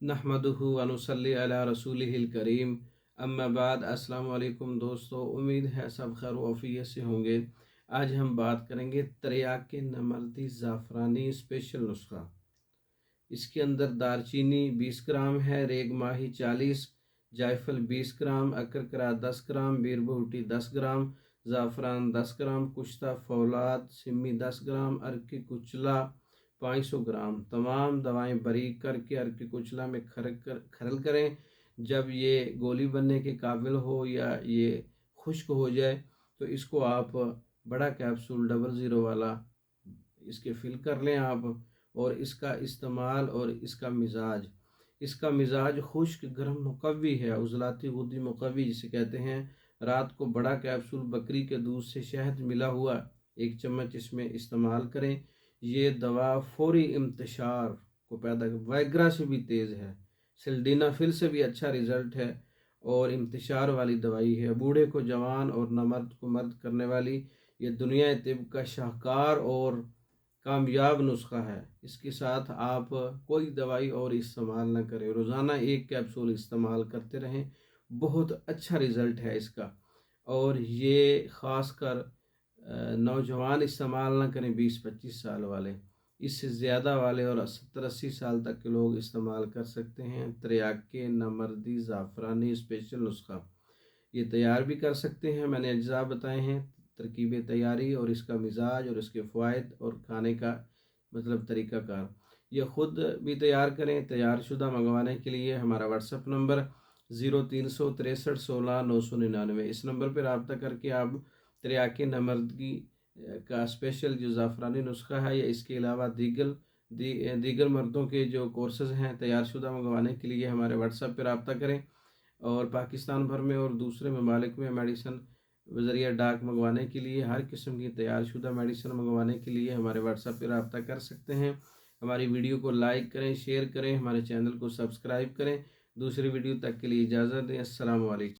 नहमदुहु व नुसल्ली अला रसूलिहिल करीम। अम्मा बाद। अस्सलाम वालेकुम दोस्तों, उम्मीद है सब खैर वफ़ियत से होंगे। आज हम बात करेंगे तिरयाके नमर्दी ज़ाफ़रानी स्पेशल नुस्खा। इसके अंदर दालचीनी 20 ग्राम है, रेग माही 40, जायफल 20 ग्राम, अकरकरा 10 ग्राम, बीरबहुटी 10 ग्राम, ज़ाफ़रान 10 ग्राम, कुश्ता फौलाद सिमी 10 ग्राम, अर्क कुचला 500 ग्राम। तमाम दवाएं बारीक करके अर्क कुचला में खरल करें। जब ये गोली बनने के काबिल हो या ये खुश्क हो जाए तो इसको आप बड़ा कैप्सूल 00 वाला इसके फिल कर लें आप। और इसका इस्तेमाल और इसका मिजाज खुश्क गर्म मुकव्वी है, उजलाती गुद्दी मुकव्वी जिसे कहते हैं। रात को बड़ा कैप्सूल बकरी के दूध से शहद मिला हुआ 1 चम्मच इसमें इस्तेमाल करें। ये दवा फौरी इंतशार को पैदा कर, वाइग्रा से भी तेज़ है, सिल्डेनाफिल से भी अच्छा रिजल्ट है और इंतशार वाली दवाई है। बूढ़े को जवान और नमर्द को मर्द करने वाली ये दुनिया तिब का शाहकार और कामयाब नुस्खा है। इसके साथ आप कोई दवाई और इस्तेमाल न करें, रोज़ाना 1 कैप्सूल इस्तेमाल करते रहें। बहुत अच्छा रिज़ल्ट है इसका। और ये ख़ासकर नौजवान इस्तेमाल ना करें, 20-25 साल वाले, इससे ज़्यादा वाले और 70-80 साल तक के लोग इस्तेमाल कर सकते हैं। तिरयाके नमर्दी ज़ाफ़रानी स्पेशल नुस्खा ये तैयार भी कर सकते हैं। मैंने अज्जा बताए हैं, तरकीब तैयारी और इसका मिजाज और इसके फ़वाइद और खाने का मतलब तरीक़ाकार। ये ख़ुद भी तैयार करें। तैयार शुदा मंगवाने के लिए हमारा व्हाट्सअप नंबर 036316 999, इस नंबर पर रब्ता करके आप तिरयाके नमर्दगी का स्पेशल जो ज़ाफ़रानी नुस्खा है या इसके अलावा दीगर मर्दों के जो कोर्सेज़ हैं तैयार शुदा मंगवाने के लिए हमारे व्हाट्सएप पर रब्ता करें। और पाकिस्तान भर में और दूसरे ममालिक में मेडिसन ज़रिया डाक मंगवाने के लिए, हर किस्म की तैयार शुदा मेडिसन मंगवाने के लिए हमारे व्हाट्सएप पर रब्ता कर सकते हैं। हमारी वीडियो को लाइक करें, शेयर करें, हमारे चैनल को सब्सक्राइब करें। दूसरी वीडियो तक के लिए इजाज़त दें। अस्सलाम वालेकुम।